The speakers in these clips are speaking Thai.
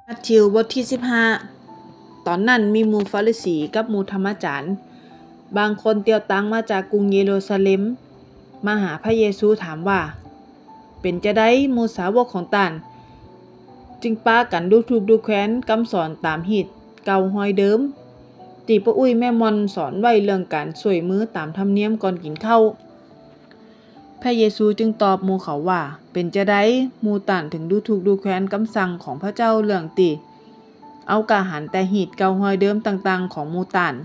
มัทธิวบทที่15ตอนนั้นมีหมู่ฟาริสีกับหมู่ธรรมจารย์บางคนเตียวตังมาจากกรุงเยรูซาเล็มมาหาพระเยซูถามว่าเป็นจะได้หมู่สาวกของท่านจึงปากันดูถูกดูแคลนคำสอนตามฮีตเก่าหอยเดิมที่ป้าอุ้ยแม่มอนสอนไว้เรื่องการช่วยมือตามธรรมเนียมก่อนกินข้าวพระเยซูจึงตอบหมู่เขาว่าเป็นจะได้หมู่ต่านถึงดูถูกดูแคลนคำสั่งของพระเจ้าเรื่องติเอากาหันแต่หีดเกาหอยเดิมต่างๆของหมู่ต่าน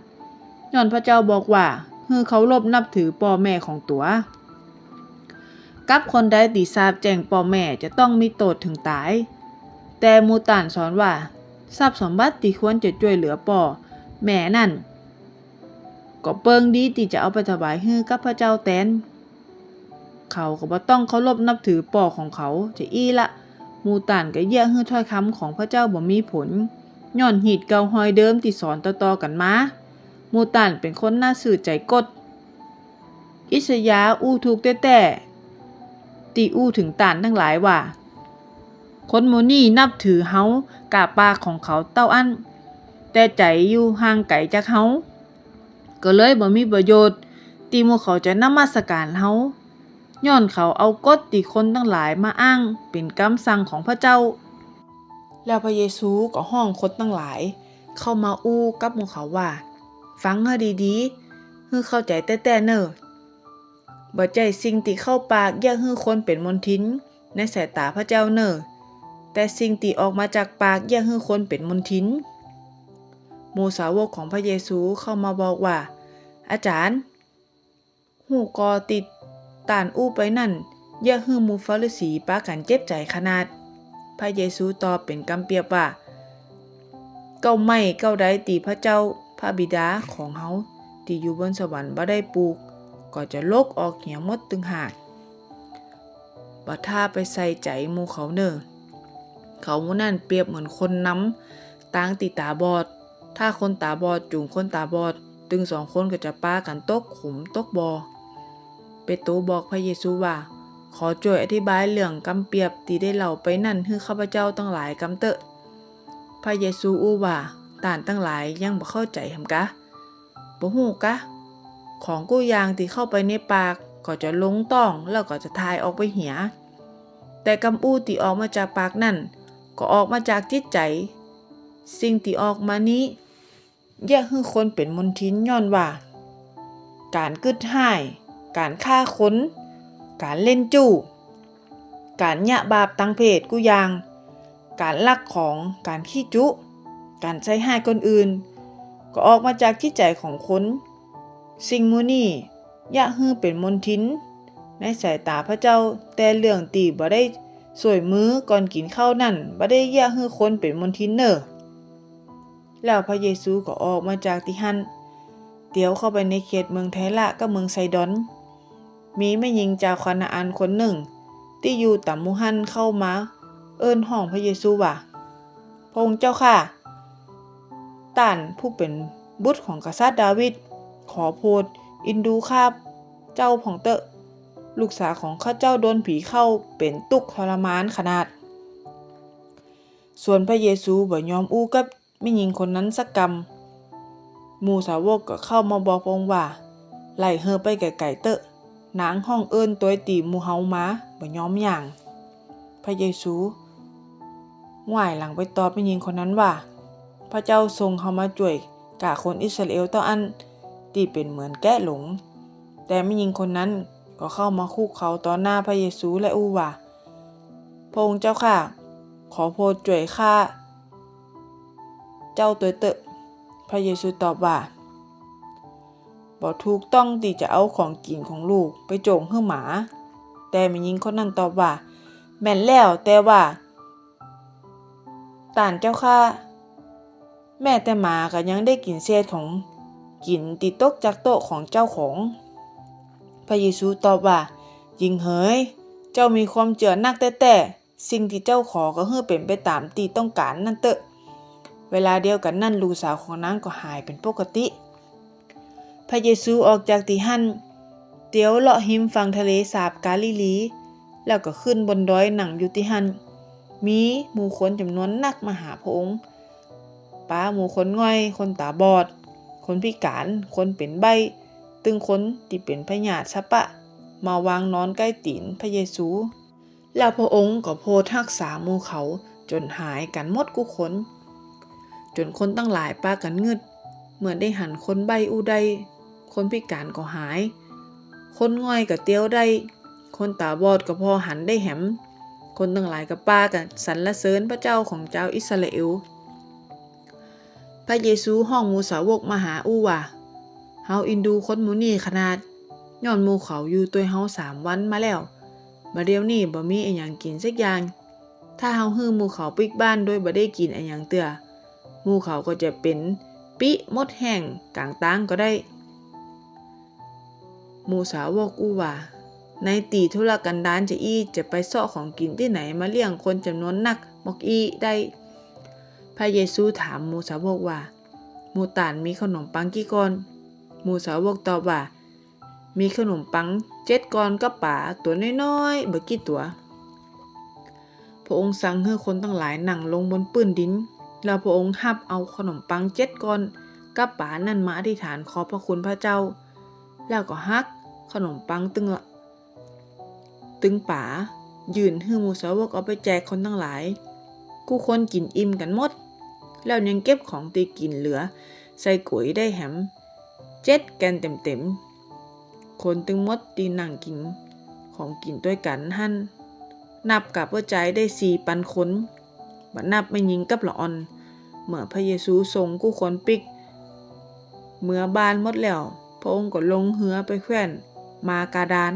ย้อนพระเจ้าบอกว่าเขารบนับถือพ่อแม่ของตัวกับคนใดที่ทราบแจ้งพ่อแม่จะต้องมีโทษถึงตายแต่หมู่ต่านสอนว่าทรัพย์สมบัติที่ควรจะช่วยเหลือพ่อแม่นั่นก็เปิงดีที่จะเอาไปถวายให้กับพระเจ้าแทนเขาก็บ่ต้องเคารพนับถือพ่อของเขาจะอี้ละหมู่ต่านก็เยี่ยฮื้อถ้อยคำของพระเจ้าบ่มีผลย้อนหีดเก่าหอยเดิมที่สอนต่อๆกันมาหมู่ต่านเป็นคนน่าสื่อใจกดอิสยาห์อู้ถูกแต่ตีอู้ถึงต่านทั้งหลายว่าคนหมู่นี้นับถือเฮากะปากของเขาเต้าอั้นแต่ใจอยู่ห่างไกลจากเฮาก็เลยบ่มีประโยชน์ที่หมู่เขาจะนมัสการเฮาย้อนเขาเอากฎที่คนทั้งหลายมาอ้างเป็นคำสั่งของพระเจ้าแล้วพระเยซูก็ห้องคนทั้งหลายเข้ามาอู้กับหมู่เขาว่าฟังให้ดีๆให้เข้าใจแต่เน้อบ่ใจสิ่งที่เข้าปากอย่าให้คนเป็นมลทินในสายตาพระเจ้าเน้อแต่สิ่งที่ออกมาจากปากอย่าให้คนเป็นมลทินหมู่สาวกของพระเยซูเข้ามาบอกว่าอาจารย์หูกอติดต่านอู้ไปนั่นอย่าให้หมู่ฟาริสีปากันเจ็บใจขนาดพระเยซูตอบเป็นคำเปรียบว่าเก้าไม้เก้าใดตีพระเจ้าพระบิดาของเฮาที่อยู่บนสวรรค์บ่ได้ปลูกก็จะลกออกเหี่ยวหมดตึงหากบ่ท่าไปใส่ใจหมู่เขาเน้อเขาหมู่นั่นเปรียบเหมือนคนนำตางติตาบอดถ้าคนตาบอดจูงคนตาบอดตึงสองคนก็จะปากันตกขุมตกบ่อเปโตรบอกพระเยซูว่าขอช่วยอธิบายเรื่องกำเปรียบที่ได้เล่าไปนั่นให้ข้าพเจ้าตั้งหลายกำเตอะพระเยซูอู้ว่าต่านตั้งหลายยังบ่เข้าใจหำกะบ่ฮู้กะของกู้อย่างที่เข้าไปในปากก็จะลงต้องแล้วก็จะทายออกไปเหียแต่คำอู้ที่ออกมาจากปากนั่นก็ออกมาจากจิตใจสิ่งที่ออกมานี้อย่าให้คนเป็นมลทินย้อนว่าการกึดห้ายการฆ่าคนการเล่นจู้การหยะบาปทางเพศกูอย่างการลักของการขี้จุการใช้ให้คนอื่นก็ออกมาจากจิตใจของคนสิ่งมูนี้อย่าให้เป็นมลทินในสายตาพระเจ้าแต่เรื่องตีบ่ได้สวยมือก่อนกินข้าวนั่นบ่ได้อย่าให้คนเป็นมลทินเน้อแล้วพระเยซูก็ออกมาจากที่หันเดี๋ยวเข้าไปในเขตเมืองไทละกับเมืองไซดอนมีแม่หญิงจากคานาอันคนหนึ่งที่อยู่ต่ำหมู่หันเข้ามาเอิ้นห้องพระเยซูว่าพระองค์เจ้าค่ะต่านผู้เป็นบุตรของกษัตริย์ดาวิดขอโปรดอินดูข้าเจ้าผ่องเตอะลูกสาวของข้าเจ้าโดนผีเข้าเป็นตุกข์ทรมานขนาดส่วนพระเยซูบ่ยอมอู้กับแม่หญิงคนนั้นสักกำหมู่สาวกก็เข้ามาบอกพระองค์ว่าไล่เฮอไปไกลๆเตอะนางห้องเอิ้นตัวตีหมู่เฮามาบ่ยอมอย่างพระเยซูหว่ายหลังไปตอบแม่หญิงคนนั้นว่าพระเจ้าทรงเฮามาช่วยกะคนอิสราเอลเต้าอันที่เป็นเหมือนแกะหลงแต่แม่หญิงคนนั้นก็เข้ามาคุกเข่าต่อหน้าพระเยซูและอู้ว่าพระองค์เจ้าค่ะขอโปรดช่วยข้าเจ้าตัวเตอะพระเยซูตอบว่าบ่ถูกต้องที่จะเอาของกินของลูกไปโจงให้หมาแต่แม่หญิงคนนั้นตอบว่าแม่นแล้วแต่ว่าต่านเจ้าค่ะแม่แต่หมาก็ยังได้กินเศษของกินติดตกจากโต๊ะของเจ้าของพระเยซูตอบว่าจริงเหยเจ้ามีความเชื่อนักแต่สิ่งที่เจ้าขอก็เป็นไปตามที่ต้องการนั่นเตอะเวลาเดียวกันนั่นลูกสาวของนางก็หายเป็นปกติพระเยซูออกจากที่หันเตียวเลาะหิมฝั่งทะเลสาบกาลิลีแล้วก็ขึ้นบนดอยหนังอยู่ที่หัน มีหมู่คนจำนวนนักมาหาพระองค์ป้าหมู่คนง่อยคนตาบอดคนพิการคนเป็นใบ้ตึงคนที่เป็นพญาติซะปะมาวางนอนใกล้ตีนพระเยซูแล้วพระองค์ก็โพธิ์รักษาหมู่เขาจนหายกันหมดกุคนจนคนตั้งหลายปากันงึดเหมือนได้หันคนใบ้อู้ได้คนพิการก็หายคนง่อยก็เตี้ยวได้คนตาบอดก็พอหันได้แหมคนตั้งหลายก็ปากันสรรเสริญพระเจ้าของเจ้าอิสราเอลพระเยซูห้องหมู่สาวกมาหาอู้ว่าเฮาอินดูคนหมู่นี้ขนาดย้อนหมู่เขาอยู่ตัวเฮา3 วันมาแล้วบัดเดี๋ยวนี้บ่มีอิหยังกินสักอย่างถ้าเฮาฮื้อหมู่เขาปิกบ้านโดยบ่ได้กินอิหยังเตื้อหมู่เขาก็จะเป็นปิหมดแห้งกลางตางก็ได้หมู่สาวกอู้ว่าในตีธุรกันดารจะไปเสาะของกินที่ไหนมาเลี้ยงคนจำนวนนักบอกได้พระเยซูถามหมู่สาวกว่าหมู่ตานมีขนมปังกี่ก้อนหมู่สาวกตอบว่ามีขนมปัง7 ก้อนกับปลาตัวน้อยๆบ่กี่ตัวพระองค์สั่งให้คนทั้งหลายนั่งลงบนปื้นดินแล้วพระองค์รับเอาขนมปัง7 ก้อนกับปลานั่นมาอธิษฐานขอบพระคุณพระเจ้าแล้วก็ฮักขนมปังตึงป่ายืนให้หมู่สาวกเอาไปแจกคนทั้งหลายกูคนกินอิ่มกันหมดแล้วยังเก็บของตีกินเหลือใส่ก๋วยได้แหม7 แกนเต็มคนตึงหมดตีนั่งกินของกินด้วยกันหั่นนับกับว่าใจได้4,000 คนบัดนับไม่ยิงกับละอ่อนเมื่อพระเยซูทรงกูคนปิกเมื่อบานหมดแล้วพระองค์ก็ลงเหือไปแขวนมากาดาน